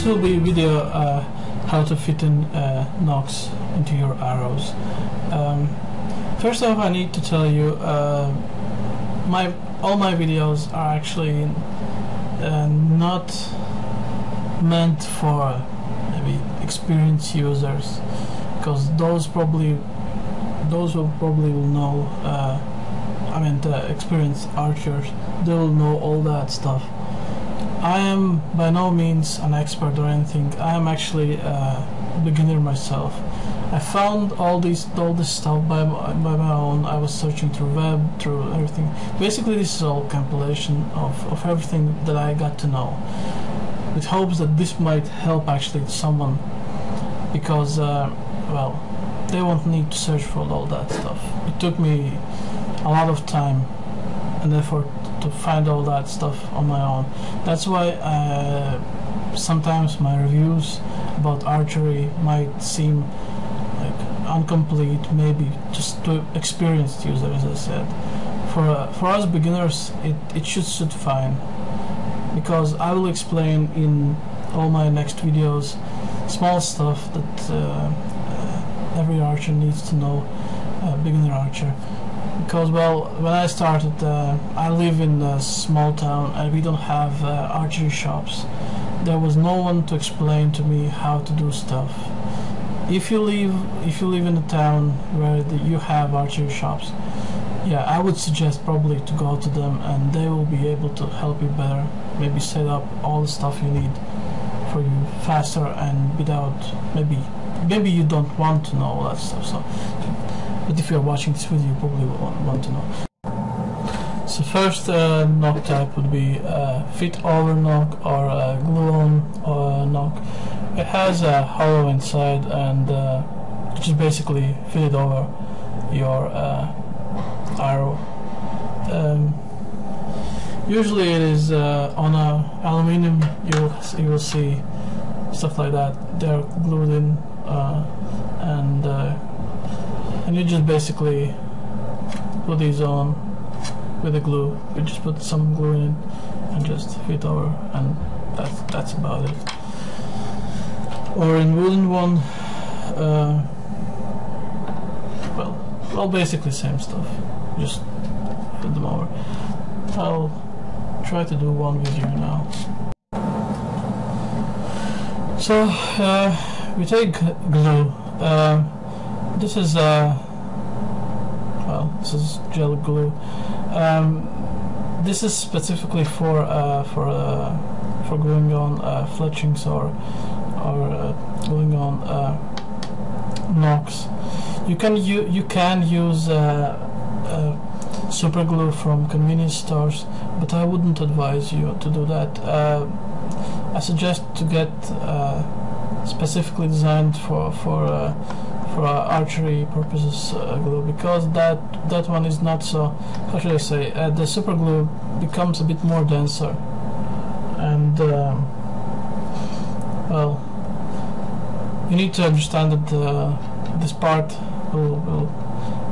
will be a video how to fit in Nocks into your arrows. First off, I need to tell you all my videos are actually not meant for maybe experienced users, because those who probably will know, I mean the experienced archers, they will know all that stuff. I am by no means an expert or anything. I am actually a beginner myself. I found all this stuff by my own. I was searching through web, through everything. Basically, this is all compilation of everything that I got to know, with hopes that this might help actually someone, because well, they won't need to search for all that stuff. It took me a lot of time and effort to find all that stuff on my own. That's why sometimes my reviews about archery might seem like incomplete, maybe just to experienced users, as I said. For us beginners, it should fine, because I will explain in all my next videos small stuff that every archer needs to know, beginner archer. Because, well, when I started, I live in a small town and we don't have archery shops. There was no one to explain to me how to do stuff. If you live in a town where you have archery shops, yeah, I would suggest probably to go to them, and they will be able to help you better. Maybe set up all the stuff you need for you faster and without maybe you don't want to know all that stuff. So. But if you're watching this video, you probably will want to know. So first Nock type would be fit over Nock or glue on Nock. It has a hollow inside, and just basically fit it over your arrow. Usually it is on aluminium. You will see stuff like that. They're glued in, and you just basically put these on with the glue. You just put some glue in and just fit over, and that's about it. Or in wooden one, well, basically same stuff. Just put them over. I'll try to do one with you now. So we take glue. This is this is gel glue. This is specifically for gluing on fletchings or gluing on Nocks. You can use super glue from convenience stores, but I wouldn't advise you to do that. I suggest to get specifically designed for archery purposes glue, because that one is not so, how should I say, the super glue becomes a bit more denser, and well, you need to understand that this part will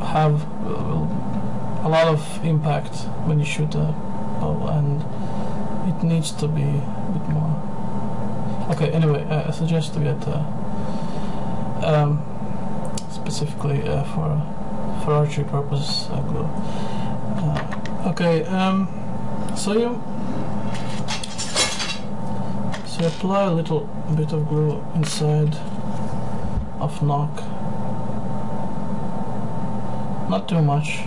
have a lot of impact when you shoot a bow, and it needs to be a bit more. Okay, anyway, I suggest to get specifically for archery purposes glue. Okay, so you apply a little bit of glue inside of Nock, not too much,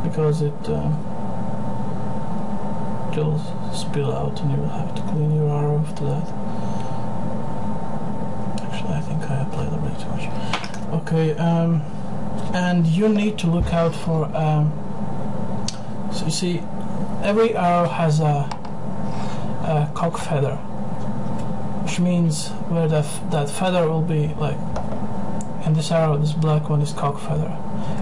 because it will spill out and you will have to clean your arrow after that. Actually, I think I applied a bit too much. Okay, and you need to look out for, so you see, every arrow has a cock feather, which means where that feather will be, like in this arrow, this black one is cock feather.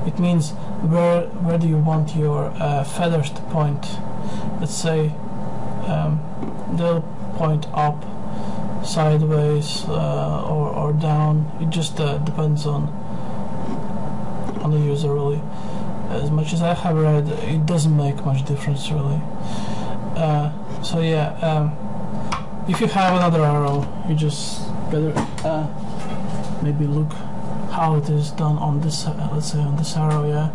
It means where do you want your feathers to point. Let's say they'll point up, sideways, or down. It just depends on the user, really. As much as I have read, it doesn't make much difference, really. So yeah, if you have another arrow, you just better maybe look how it is done on this, let's say on this arrow, yeah.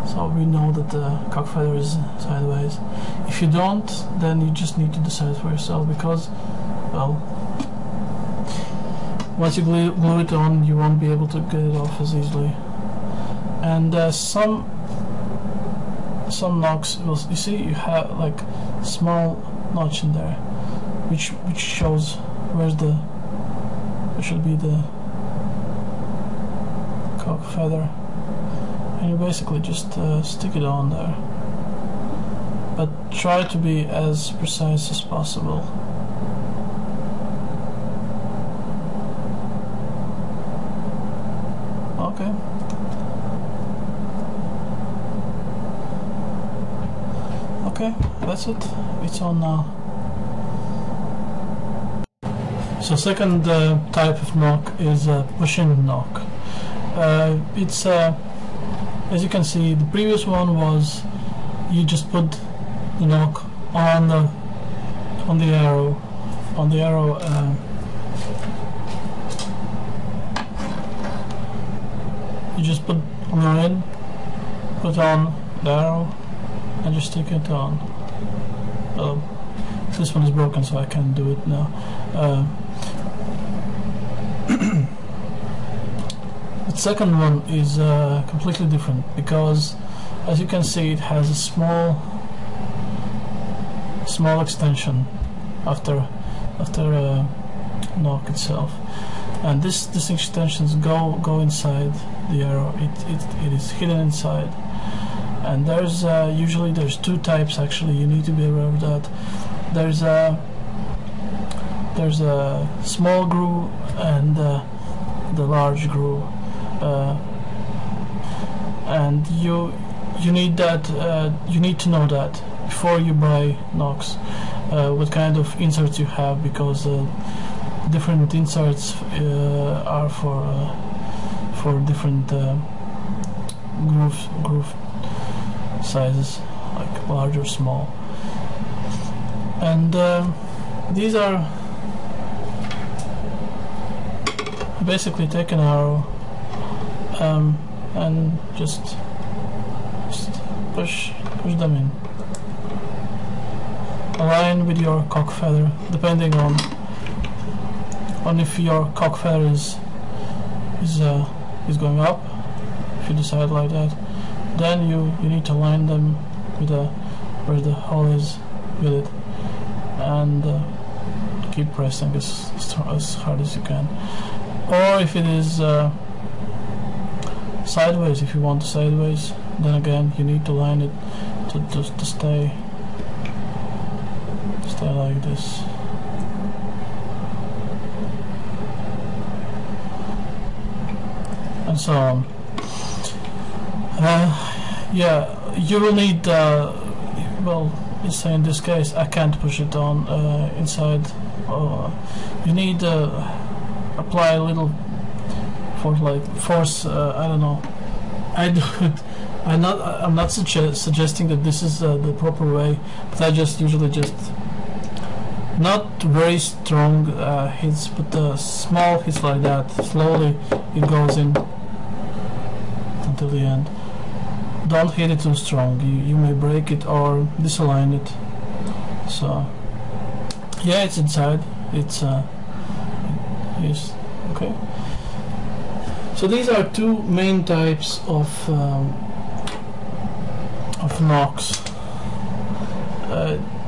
So we know that the cock feather is sideways. If you don't, then you just need to decide for yourself, because, well, once you glue it on, you won't be able to get it off as easily. And some Nocks, you see, you have like small notch in there, which shows where should be the cock feather, and you basically just stick it on there, but try to be as precise as possible. Okay. Okay, that's it. It's on now. So second type of knock is push-in knock. It's as you can see, the previous one was you just put the knock on the arrow, you just put a line, put on the arrow, and just stick it on. This one is broken, so I can't do it now. The second one is completely different, because as you can see, it has a small extension after knock itself, and these extensions go inside the arrow. It is hidden inside. And there's usually two types. Actually, you need to be aware of that. There's a small groove and the large groove, and you need that. You need to know that before you buy Nocks, what kind of inserts you have, because different inserts are for different groove sizes, like large or small. And these are basically take an arrow and just push them in. Align with your cock feather, depending on if your cock feather is going up. If you decide like that, then you need to line them with where the hole is with it, and keep pressing as hard as you can. Or if it is sideways, if you want sideways, then again you need to line it to stay like this. And so on. Yeah, you will need, well, let's say in this case I can't push it on inside. You need apply a little force, I don't know. I'm not suggesting that this is the proper way, but I usually just not very strong hits, but small hits like that. Slowly it goes in until the end. Don't hit it too strong. You may break it or disalign it. So yeah, it's inside. It's yes, okay. So these are two main types of Nocks.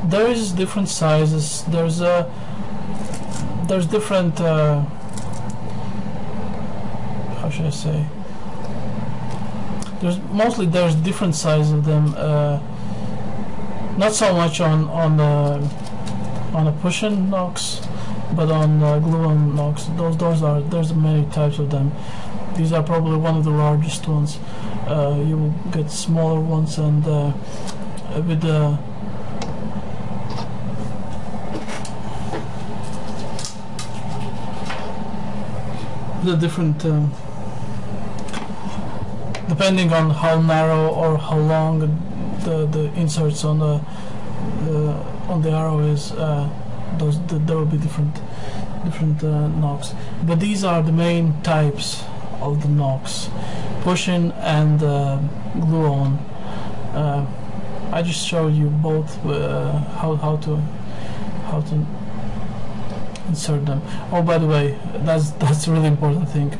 There is different sizes. There's different how should I say? There's different sizes of them. Not so much on a push-in Nocks, but on glue-on Nocks. There's many types of them. These are probably one of the largest ones. You will get smaller ones, and with the different depending on how narrow or how long the inserts on the arrow is, there will be different knocks, but these are the main types of the knocks: push-in and glue-on. I just showed you both how to insert them. Oh, by the way, that's a really important thing.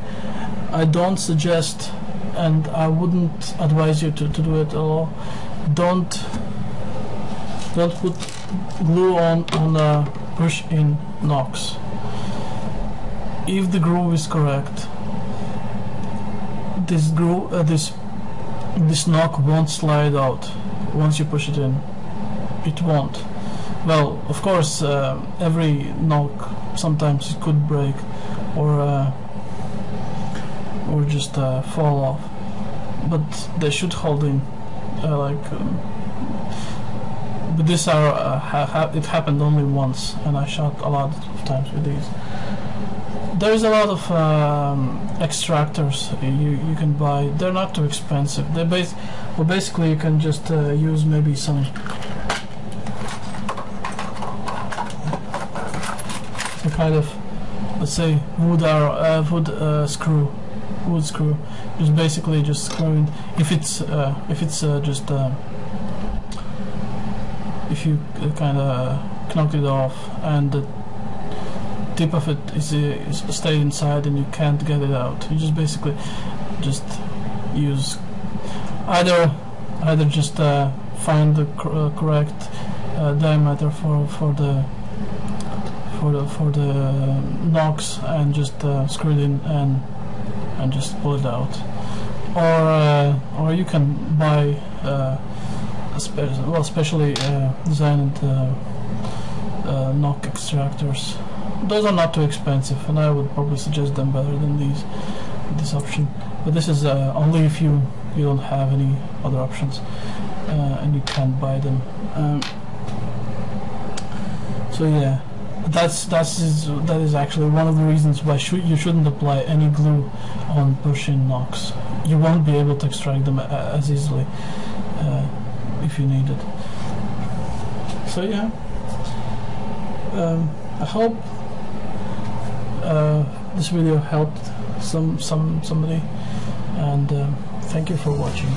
I don't suggest, and I wouldn't advise you to do it at all. Don't put glue on push-in knocks. If the groove is correct, this knock won't slide out once you push it in. It won't. Well, of course, every knock sometimes it could break or just fall off, but they should hold in. But this it happened only once, and I shot a lot of times with these. There's a lot of extractors you can buy. They're not too expensive. Basically you can just use maybe some kind of, let's say, wood screw. Just basically just screwing. If it's just if you kind of knock it off and the tip of it is stayed inside and you can't get it out, you just basically just use either just find the correct diameter for the knocks and just screw it in and just pull it out, or you can buy specially designed Nock extractors. Those are not too expensive, and I would probably suggest them better than this option. But this is only if you don't have any other options and you can't buy them. So yeah, that is actually one of the reasons why you shouldn't apply any glue on push-in knocks. You won't be able to extract them as easily if you need it. So yeah, I hope this video helped somebody, and thank you for watching.